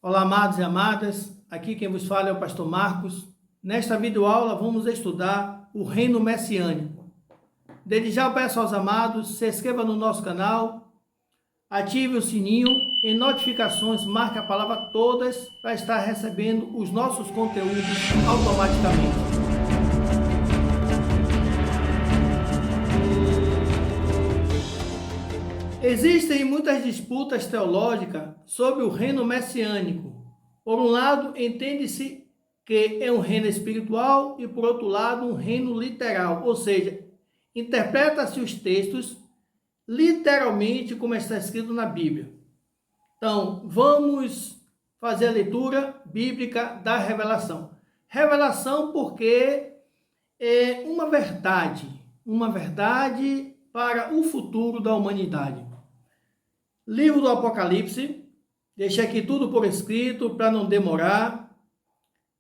Olá, amados e amadas, aqui quem vos fala é o pastor Marcos. Nesta videoaula vamos estudar o reino messiânico. Desde já eu peço aos amados, se inscreva no nosso canal, ative o sininho e notificações, marque a palavra todas para estar recebendo os nossos conteúdos automaticamente. Existem muitas disputas teológicas sobre o reino messiânico. Por um lado, entende-se que é um reino espiritual e, por outro lado, um reino literal, ou seja, interpreta-se os textos literalmente como está escrito na Bíblia. Então, vamos fazer a leitura bíblica da revelação. Revelação porque é uma verdade para o futuro da humanidade. Livro do Apocalipse, deixei aqui tudo por escrito para não demorar.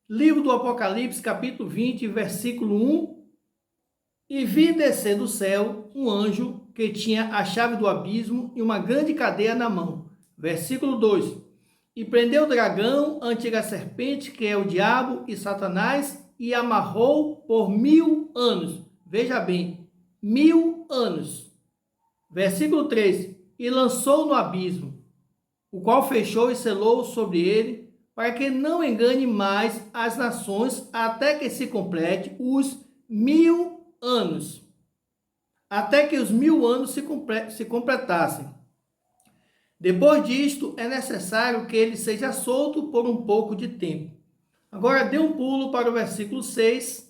Livro do Apocalipse, capítulo 20, versículo 1. E vi descer do céu um anjo que tinha a chave do abismo e uma grande cadeia na mão. Versículo 2. E prendeu o dragão, a antiga serpente, que é o diabo e Satanás, e amarrou por 1000 anos. Veja bem, 1000 anos. Versículo 3. E lançou no abismo, o qual fechou e selou sobre ele, para que não engane mais as nações, até que se complete os 1000 anos. Até que os 1000 anos se completassem. Depois disto, é necessário que ele seja solto por um pouco de tempo. Agora, dê um pulo para o versículo 6.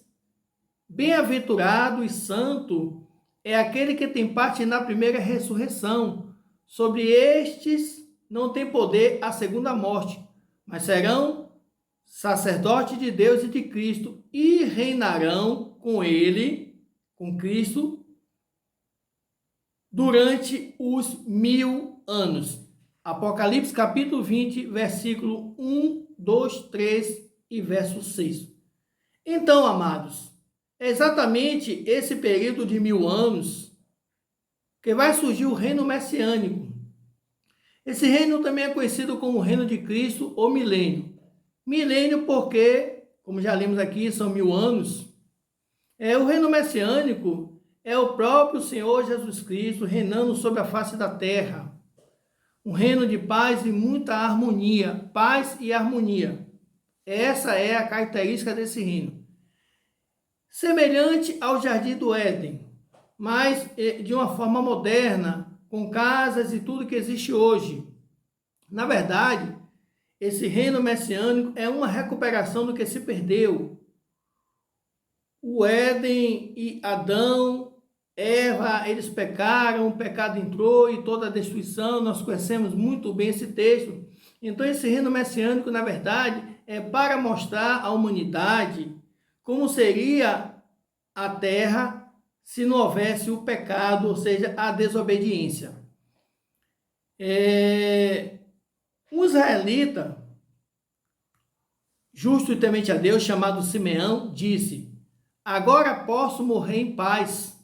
Bem-aventurado e santo é aquele que tem parte na primeira ressurreição. Sobre estes não tem poder a segunda morte, mas serão sacerdotes de Deus e de Cristo e reinarão com ele, com Cristo, durante os 1000 anos. Apocalipse capítulo 20, versículo 1, 2, 3 e verso 6. Então, amados, é exatamente esse período de 1000 anos que vai surgir o reino messiânico. Esse reino também é conhecido como o reino de Cristo ou milênio. Milênio porque, como já lemos aqui, são 1000 anos. O reino messiânico é o próprio Senhor Jesus Cristo reinando sobre a face da terra. Um reino de paz e muita harmonia. Paz e harmonia. Essa é a característica desse reino. Semelhante ao Jardim do Éden, mas de uma forma moderna, com casas e tudo que existe hoje. Na verdade, esse reino messiânico é uma recuperação do que se perdeu. O Éden e Adão, Eva, eles pecaram, o pecado entrou e toda a destruição, nós conhecemos muito bem esse texto. Então esse reino messiânico, na verdade, é para mostrar à humanidade como seria a terra se não houvesse o pecado, ou seja, a desobediência. Um israelita, justo e temente a Deus, chamado Simeão, disse: agora posso morrer em paz.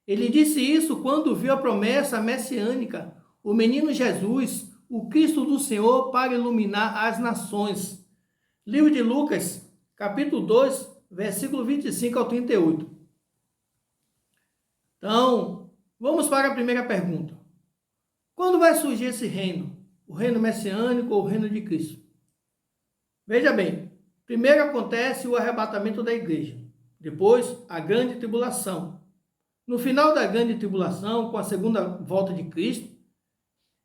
Ele disse isso quando viu a promessa messiânica, o menino Jesus, o Cristo do Senhor, para iluminar as nações. Livro de Lucas, capítulo 2, versículo 25 ao 38. Então, vamos para a primeira pergunta. Quando vai surgir esse reino? O reino messiânico ou o reino de Cristo? Veja bem, primeiro acontece o arrebatamento da igreja. Depois, a grande tribulação. No final da grande tribulação, com a segunda volta de Cristo,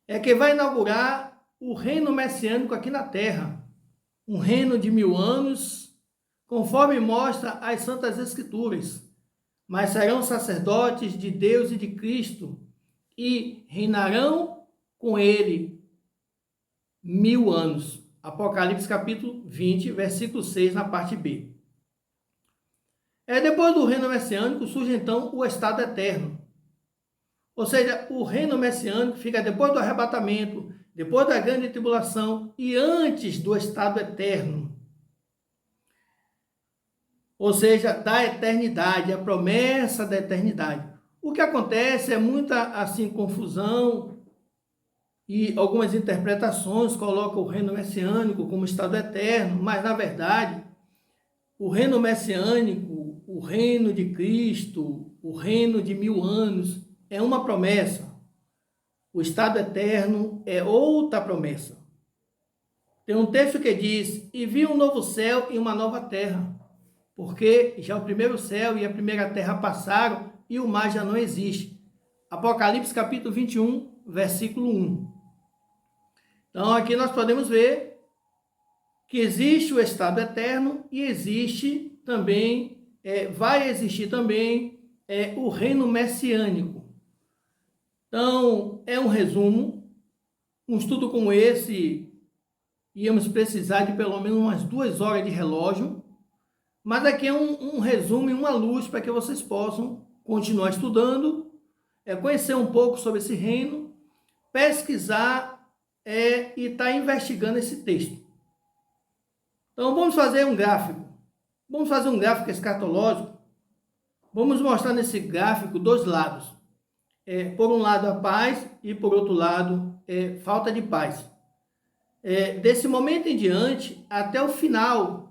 é que vai inaugurar o reino messiânico aqui na terra. Um reino de 1000 anos, conforme mostra as Santas Escrituras. Mas serão sacerdotes de Deus e de Cristo e reinarão com ele 1000 anos. Apocalipse capítulo 20, versículo 6, na parte B. Depois do reino messiânico surge então o estado eterno. Ou seja, o reino messiânico fica depois do arrebatamento, depois da grande tribulação e antes do estado eterno. Ou seja, da eternidade, a promessa da eternidade. O que acontece é muita assim confusão e algumas interpretações colocam o reino messiânico como estado eterno, mas na verdade, o reino messiânico, o reino de Cristo, o reino de 1000 anos, é uma promessa. O estado eterno é outra promessa. Tem um texto que diz: e vi um novo céu e uma nova terra, porque já o primeiro céu e a primeira terra passaram e o mar já não existe. Apocalipse capítulo 21, versículo 1. Então aqui nós podemos ver que existe o estado eterno e existe também, vai existir também o reino messiânico. Então é um resumo. Um estudo como esse, íamos precisar de pelo menos umas 2 horas de relógio, mas aqui é um resumo e uma luz para que vocês possam continuar estudando, conhecer um pouco sobre esse reino, pesquisar e estar investigando esse texto. Então vamos fazer um gráfico. Vamos fazer um gráfico escatológico. Vamos mostrar nesse gráfico 2 lados. Por um lado a paz e por outro lado falta de paz. Desse momento em diante até o final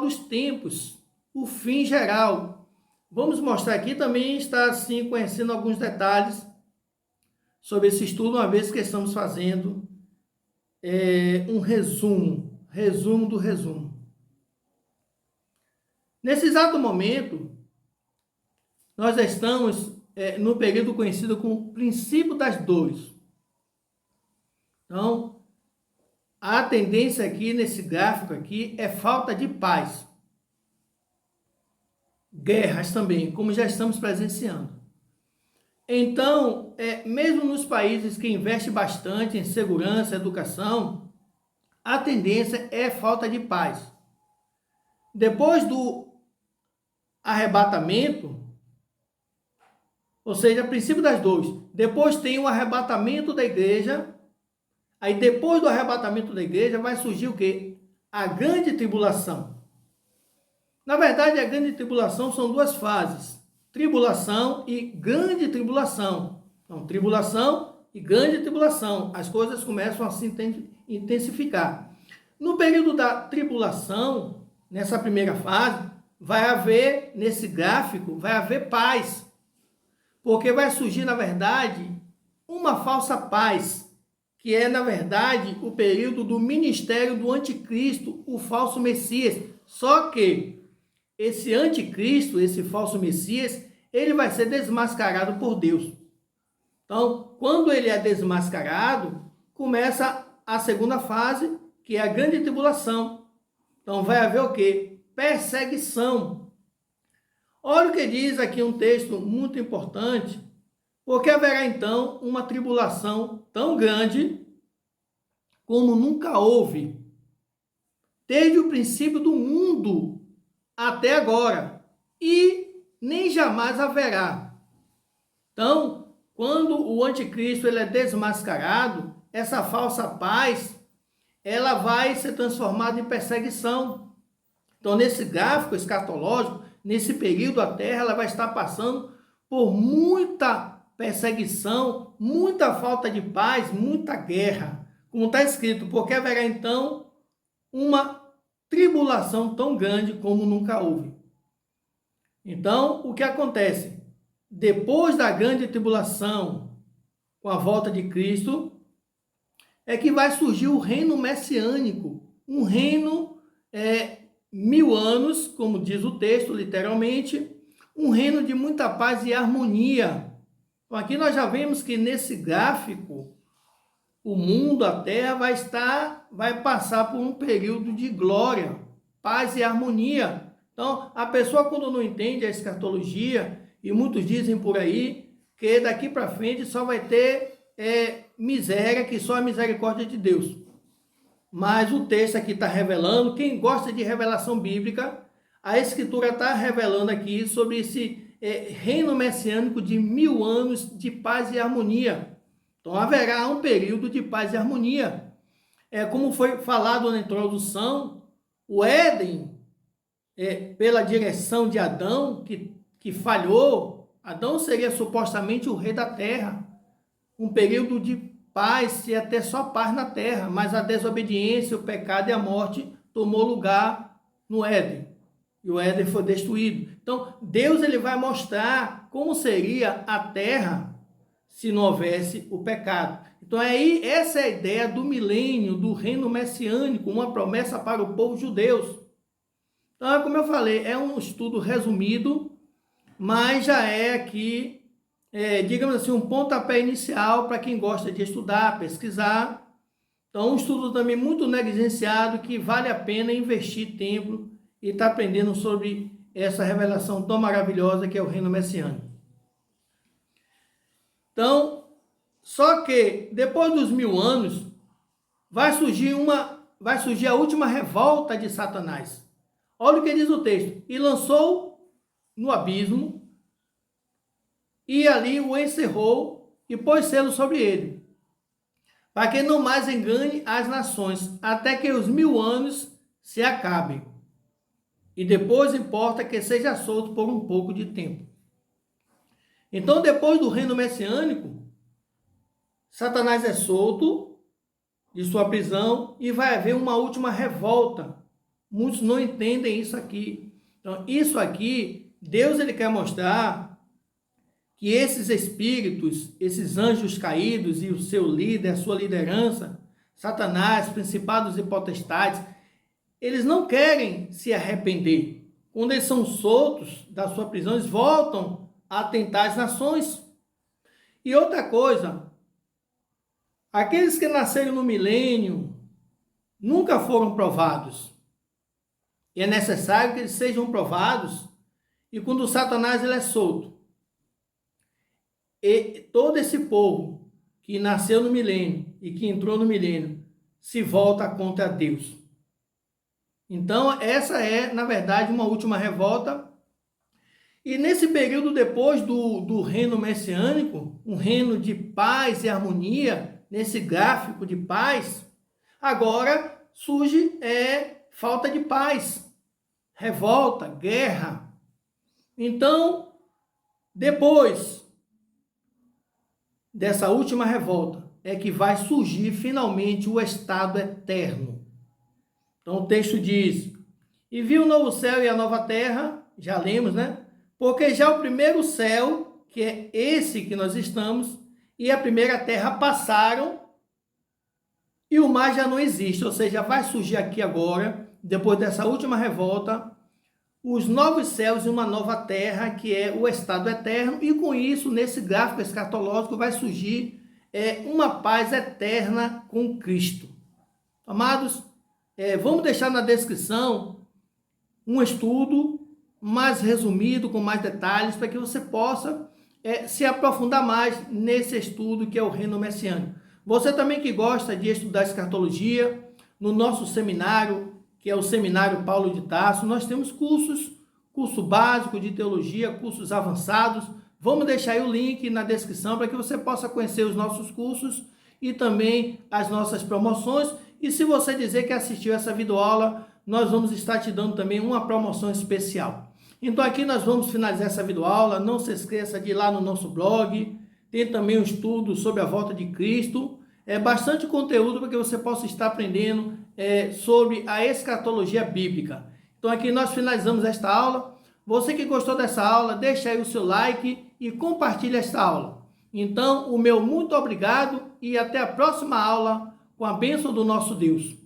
dos tempos, o fim geral. Vamos mostrar aqui também, está assim conhecendo alguns detalhes sobre esse estudo, uma vez que estamos fazendo um resumo do resumo. Nesse exato momento, nós estamos no período conhecido como princípio das dores. Então, a tendência aqui nesse gráfico aqui é falta de paz. Guerras também, como já estamos presenciando. Então, mesmo nos países que investem bastante em segurança e educação, a tendência é falta de paz. Depois do arrebatamento, ou seja, princípio das dores, depois tem o arrebatamento da igreja. Aí depois do arrebatamento da igreja vai surgir o quê? A grande tribulação. Na verdade, a grande tribulação são 2 fases: tribulação e grande tribulação. Então, tribulação e grande tribulação. As coisas começam a se intensificar. No período da tribulação, nessa primeira fase, vai haver, nesse gráfico, vai haver paz. Porque vai surgir, na verdade, uma falsa paz, que é, na verdade, o período do ministério do anticristo, o falso Messias. Só que esse anticristo, esse falso Messias, ele vai ser desmascarado por Deus. Então, quando ele é desmascarado, começa a segunda fase, que é a grande tribulação. Então, vai haver o quê? Perseguição. Olha o que diz aqui um texto muito importante. Porque haverá então uma tribulação tão grande como nunca houve, desde o princípio do mundo até agora, e nem jamais haverá. Então, quando o anticristo ele é desmascarado, essa falsa paz, ela vai ser transformada em perseguição. Então, nesse gráfico escatológico, nesse período, a Terra ela vai estar passando por muita perseguição, muita falta de paz, muita guerra, como está escrito, porque haverá então uma tribulação tão grande como nunca houve. Então, o que acontece? Depois da grande tribulação, com a volta de Cristo, é que vai surgir o reino messiânico, um reino 1000 anos, como diz o texto, literalmente, um reino de muita paz e harmonia. Então, aqui nós já vemos que nesse gráfico, o mundo, a terra, vai passar por um período de glória, paz e harmonia. Então, a pessoa quando não entende a escatologia, e muitos dizem por aí, que daqui para frente só vai ter miséria, que só a misericórdia de Deus. Mas o texto aqui está revelando, quem gosta de revelação bíblica, a Escritura está revelando aqui sobre esse reino messiânico de 1000 anos de paz e harmonia. Então haverá um período de paz e harmonia. Como foi falado na introdução, o Éden, pela direção de Adão, que falhou, Adão seria supostamente o rei da terra. Um período de paz, se ia ter só paz na terra, mas a desobediência, o pecado e a morte tomou lugar no Éden. E o Éden foi destruído. Então, Deus ele vai mostrar como seria a terra se não houvesse o pecado. Então, aí, essa é a ideia do milênio, do reino messiânico, uma promessa para o povo judeu. Então, como eu falei, é um estudo resumido, mas já é aqui, digamos assim, um pontapé inicial para quem gosta de estudar, pesquisar. Então, um estudo também muito negligenciado, que vale a pena investir tempo e estar aprendendo sobre essa revelação tão maravilhosa que é o reino messiânico. Então, só que depois dos 1000 anos, vai surgir a última revolta de Satanás. Olha o que diz o texto. E lançou no abismo, e ali o encerrou e pôs selo sobre ele, para que não mais engane as nações, até que os 1000 anos se acabem. E depois importa que seja solto por um pouco de tempo. Então, depois do reino messiânico, Satanás é solto de sua prisão e vai haver uma última revolta. Muitos não entendem isso aqui. Então, isso aqui, Deus ele quer mostrar que esses espíritos, esses anjos caídos e o seu líder, a sua liderança, Satanás, principados e potestades, eles não querem se arrepender. Quando eles são soltos da sua prisão, eles voltam a tentar as nações. E outra coisa, aqueles que nasceram no milênio nunca foram provados. E é necessário que eles sejam provados. E quando Satanás ele é solto, e todo esse povo que nasceu no milênio e que entrou no milênio se volta contra Deus. Então, essa é, na verdade, uma última revolta. E nesse período depois do reino messiânico, um reino de paz e harmonia, nesse gráfico de paz, agora surge falta de paz, revolta, guerra. Então, depois dessa última revolta, é que vai surgir finalmente o estado eterno. Então o texto diz, e viu o novo céu e a nova terra, já lemos, né? Porque já o primeiro céu, que é esse que nós estamos, e a primeira terra passaram, e o mar já não existe, ou seja, vai surgir aqui agora, depois dessa última revolta, os novos céus e uma nova terra, que é o estado eterno, e com isso, nesse gráfico escatológico, vai surgir uma paz eterna com Cristo. Amados, vamos deixar na descrição um estudo mais resumido, com mais detalhes, para que você possa se aprofundar mais nesse estudo que é o reino messiânico. Você também que gosta de estudar escatologia, no nosso seminário, que é o Seminário Paulo de Tarso, nós temos curso básico de teologia, cursos avançados. Vamos deixar aí o link na descrição para que você possa conhecer os nossos cursos e também as nossas promoções. E se você dizer que assistiu essa videoaula, nós vamos estar te dando também uma promoção especial. Então aqui nós vamos finalizar essa videoaula. Não se esqueça de ir lá no nosso blog. Tem também um estudo sobre a volta de Cristo. É bastante conteúdo para que você possa estar aprendendo sobre a escatologia bíblica. Então aqui nós finalizamos esta aula. Você que gostou dessa aula, deixa aí o seu like e compartilhe esta aula. Então, o meu muito obrigado e até a próxima aula com a bênção do nosso Deus.